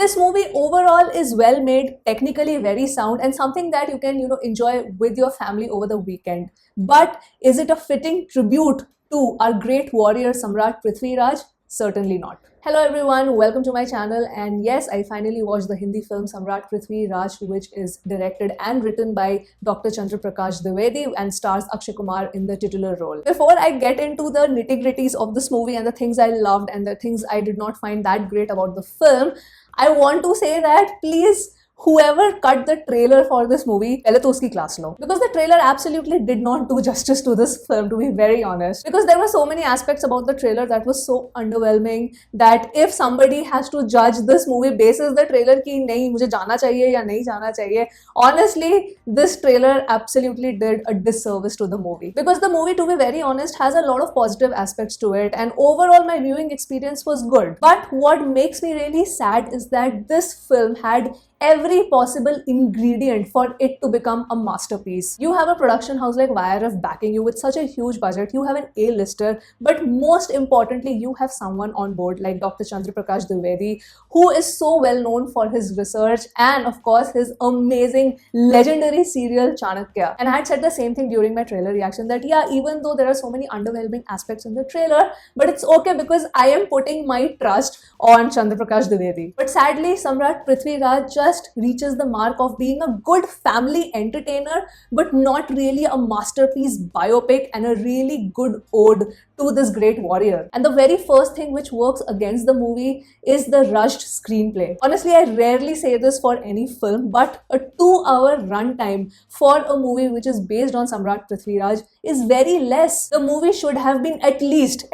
This movie overall is well made, technically very sound, and something that you can, enjoy with your family over the weekend. But is it a fitting tribute to our great warrior Samrat Prithviraj? Certainly not. Hello everyone, welcome to my channel, and yes, I finally watched the Hindi film Samrat Prithviraj, which is directed and written by Dr. Prakash Dwivedi and stars Akshay in the titular role. Before I get into the nitty-gritties of this movie and the things I loved and the things I did not find that great about the film, I want to say that please, whoever cut the trailer for this movie, pehle to uski class lo. Because the trailer absolutely did not do justice to this film, to be very honest. Because there were so many aspects about the trailer that was so underwhelming that if somebody has to judge this movie basis the trailer ki nahi mujhe jana chahiye ya nahi jana chahiye, honestly, this trailer absolutely did a disservice to the movie. Because the movie, to be very honest, has a lot of positive aspects to it, and overall my viewing experience was good. But what makes me really sad is that this film had every possible ingredient for it to become a masterpiece. You have a production house like YRF backing you with such a huge budget, you have an A-lister, but most importantly, you have someone on board like Dr. Prakash Dwivedi, who is so well known for his research and of course his amazing legendary serial Chanakya. And I had said the same thing during my trailer reaction that yeah, even though there are so many underwhelming aspects in the trailer, but it's okay because I am putting my trust on Prakash Dwivedi. But sadly, Samrat Prithviraj just reaches the mark of being a good family entertainer, but not really a masterpiece biopic and a really good ode to this great warrior. And the very first thing which works against the movie is the rushed screenplay. Honestly, I rarely say this for any film, but a 2-hour runtime for a movie which is based on Samrat Prithviraj is very less. The movie should have been at least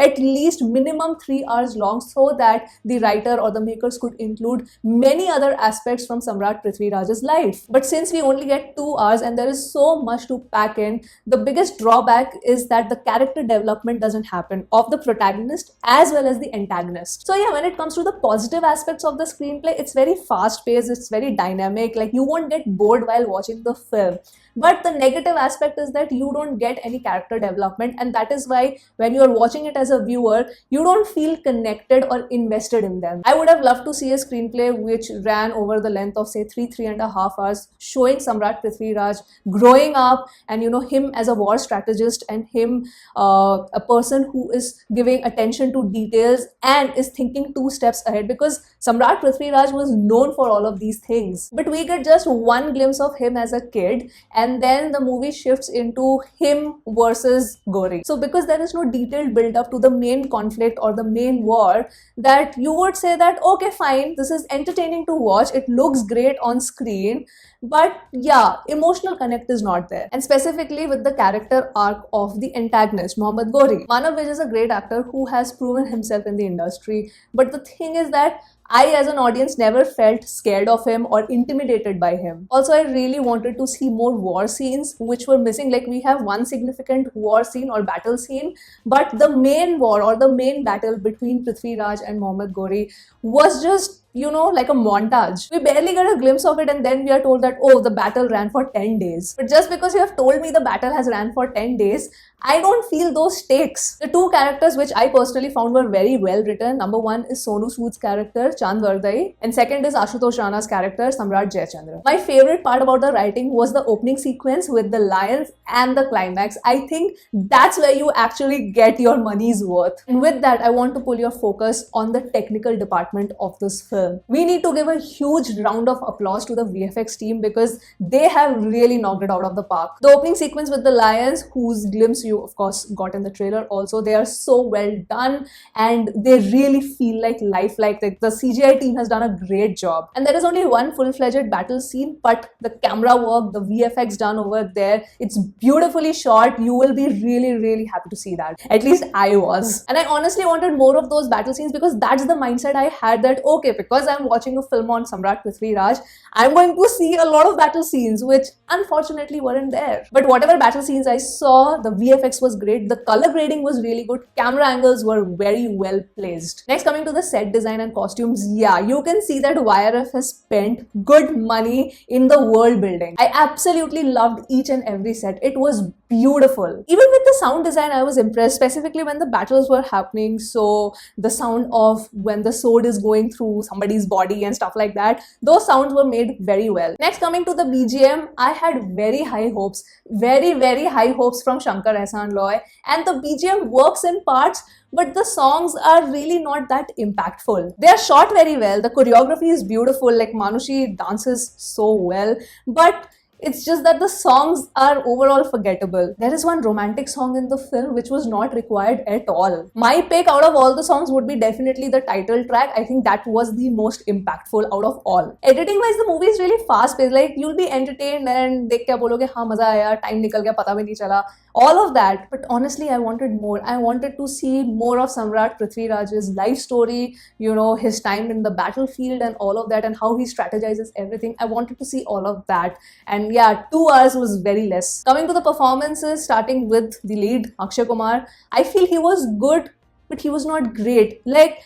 minimum 3 hours long so that the writer or the makers could include many other aspects from Samrat Prithviraj's life. But since we only get 2 hours and there is so much to pack in, the biggest drawback is that the character development doesn't happen of the protagonist as well as the antagonist. So yeah, when it comes to the positive aspects of the screenplay, it's very fast paced, it's very dynamic, like you won't get bored while watching the film. But the negative aspect is that you don't get any character development, and that is why when you are watching it as a viewer, you don't feel connected or invested in them. I would have loved to see a screenplay which ran over the length of say 3.5 hours, showing Samrat Prithviraj growing up and him as a war strategist and him a person who is giving attention to details and is thinking 2 steps ahead, because Samrat Prithviraj was known for all of these things. But we get just one glimpse of him as a kid, and then the movie shifts into him versus Gori. So because there is no detailed build up to the main conflict or the main war, that you would say that okay fine, this is entertaining to watch, it looks great on screen, but yeah, emotional connect is not there. And specifically with the character arc of the antagonist, Mohammad Gori. Manav Vij is a great actor who has proven himself in the industry, but the thing is that I as an audience never felt scared of him or intimidated by him. Also, I really wanted to see more war scenes which were missing. Like we have one significant war scene or battle scene, but the main war or the main battle between Prithviraj and Mohammad Gori was just like a montage. We barely get a glimpse of it, and then we are told that, oh, the battle ran for 10 days. But just because you have told me the battle has ran for 10 days, I don't feel those stakes. The 2 characters which I personally found were very well written. Number 1 is Sonu Sood's character, Chand Vardai, and second is Ashutosh Rana's character, Samrat Jayachandra. My favorite part about the writing was the opening sequence with the lions and the climax. I think that's where you actually get your money's worth. And with that, I want to pull your focus on the technical department of this film. We need to give a huge round of applause to the VFX team because they have really knocked it out of the park. The opening sequence with the lions, whose glimpse you of course got in the trailer also, they are so well done and they really feel like lifelike. The CGI team has done a great job. And there is only one full-fledged battle scene, but the camera work, the VFX done over there, it's beautifully shot. You will be really happy to see that. At least I was. And I honestly wanted more of those battle scenes because that's the mindset I had, that okay, because I'm watching a film on Samrat Prithviraj, I'm going to see a lot of battle scenes which unfortunately weren't there. But whatever battle scenes I saw, the VFX was great, the color grading was really good, camera angles were very well placed. Next, coming to the set design and costumes, yeah, you can see that YRF has spent good money in the world building. I absolutely loved each and every set. It was beautiful. Even with the sound design, I was impressed, specifically when the battles were happening. So the sound of when the sword is going through somebody's body and stuff like that. Those sounds were made very well. Next, coming to the BGM, I had very high hopes, very high hopes from Shankar Ehsaan Loy, and the BGM works in parts, but the songs are really not that impactful. They are shot very well, the choreography is beautiful, like Manushi dances so well, but it's just that the songs are overall forgettable. There is one romantic song in the film which was not required at all. My pick out of all the songs would be definitely the title track. I think that was the most impactful out of all. Editing wise, the movie is really fast paced. Like, you'll be entertained and dekh ke bologe, haan maza aaya, time nikal gaya, pata bhi nahi chala. All of that. But honestly, I wanted more. I wanted to see more of Samrat Prithviraj's life story, you know, his time in the battlefield and all of that, and how he strategizes everything. I wanted to see all of that. And yeah, 2 hours was very less. Coming to the performances, starting with the lead, Akshay Kumar, I feel he was good, but he was not great. Like,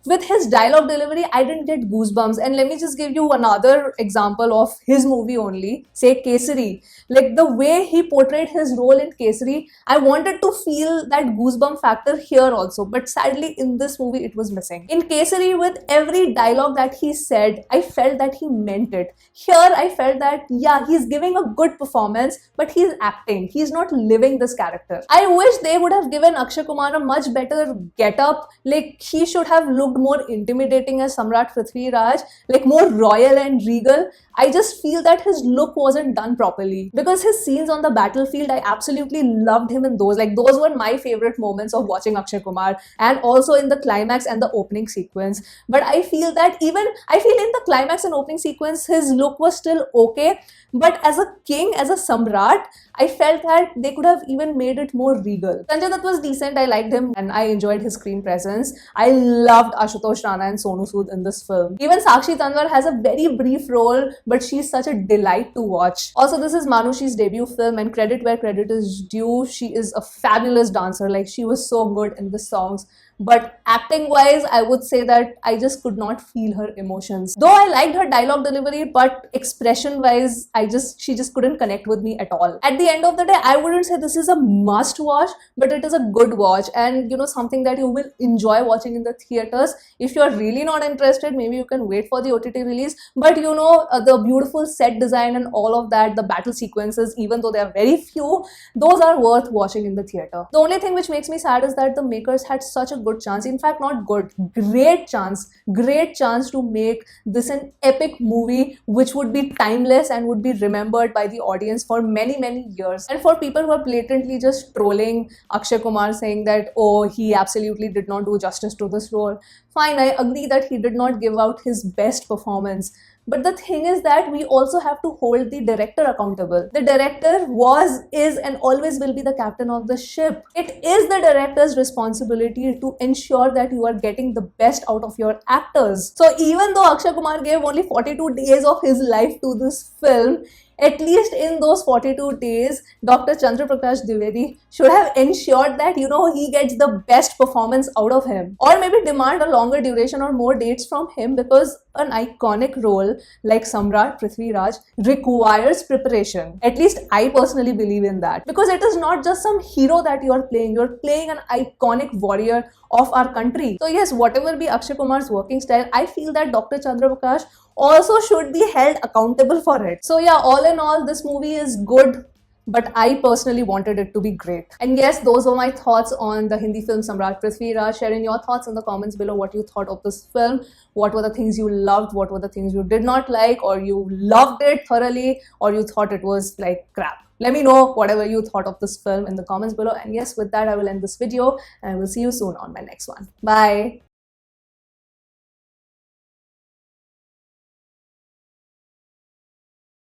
with his dialogue delivery, I didn't get goosebumps. And let me just give you another example of his movie only, say Kesari. Like, the way he portrayed his role in Kesari, I wanted to feel that goosebump factor here also. But sadly, in this movie, it was missing. In Kesari, with every dialogue that he said, I felt that he meant it. Here, I felt that, yeah, he's giving a good performance, but he's acting. He's not living this character. I wish they would have given Akshay Kumar a much better get-up. Like, he should have looked more intimidating as Samrat Prithviraj, like more royal and regal. I just feel that his look wasn't done properly. Because his scenes on the battlefield, I absolutely loved him in those. Like, those were my favorite moments of watching Akshay Kumar, and also in the climax and the opening sequence. But I feel that in the climax and opening sequence, his look was still okay. But as a king, as a Samrat, I felt that they could have even made it more regal. Sanjay Dutt was decent, I liked him, and I enjoyed his screen presence. I loved Ashutosh Rana and Sonu Sood in this film. Even Sakshi Tanwar has a very brief role, but she's such a delight to watch. Also, this is Manushi's debut film, and credit where credit is due. She is a fabulous dancer. Like, she was so good in the songs. But acting wise, I would say that I just could not feel her emotions. Though I liked her dialogue delivery, but expression wise, she just couldn't connect with me at all. At the end of the day, I wouldn't say this is a must watch, but it is a good watch, and you know, something that you will enjoy watching in the theaters. If you're really not interested, maybe you can wait for the OTT release. But you know, the beautiful set design and all of that, the battle sequences, even though they are very few, those are worth watching in the theater. The only thing which makes me sad is that the makers had such a good chance, in fact not good, great chance to make this an epic movie which would be timeless and would be remembered by the audience for many years. And for people who are blatantly just trolling Akshay Kumar, saying that, oh, he absolutely did not do justice to this role, fine, I agree that he did not give out his best performance. But the thing is that we also have to hold the director accountable. The director was, is, and always will be the captain of the ship. It is the director's responsibility to ensure that you are getting the best out of your actors. So even though Akshay Kumar gave only 42 days of his life to this film, at least in those 42 days, Dr. Chandra Prakash Dwivedi should have ensured that, you know, he gets the best performance out of him. Or maybe demand a longer duration or more dates from him, because an iconic role like Samrat Prithviraj requires preparation. At least I personally believe in that. Because it is not just some hero that you are playing an iconic warrior of our country. So yes, whatever be Akshay Kumar's working style, I feel that Dr. Chandra Prakash also should be held accountable for it. So yeah, all in all, this movie is good, but I personally wanted it to be great. And yes, those were my thoughts on the Hindi film Samrat Prithviraj. Share in your thoughts in the comments below what you thought of this film. What were the things you loved? What were the things you did not like? Or you loved it thoroughly? Or you thought it was like crap? Let me know whatever you thought of this film in the comments below. And yes, with that, I will end this video, and I will see you soon on my next one. Bye.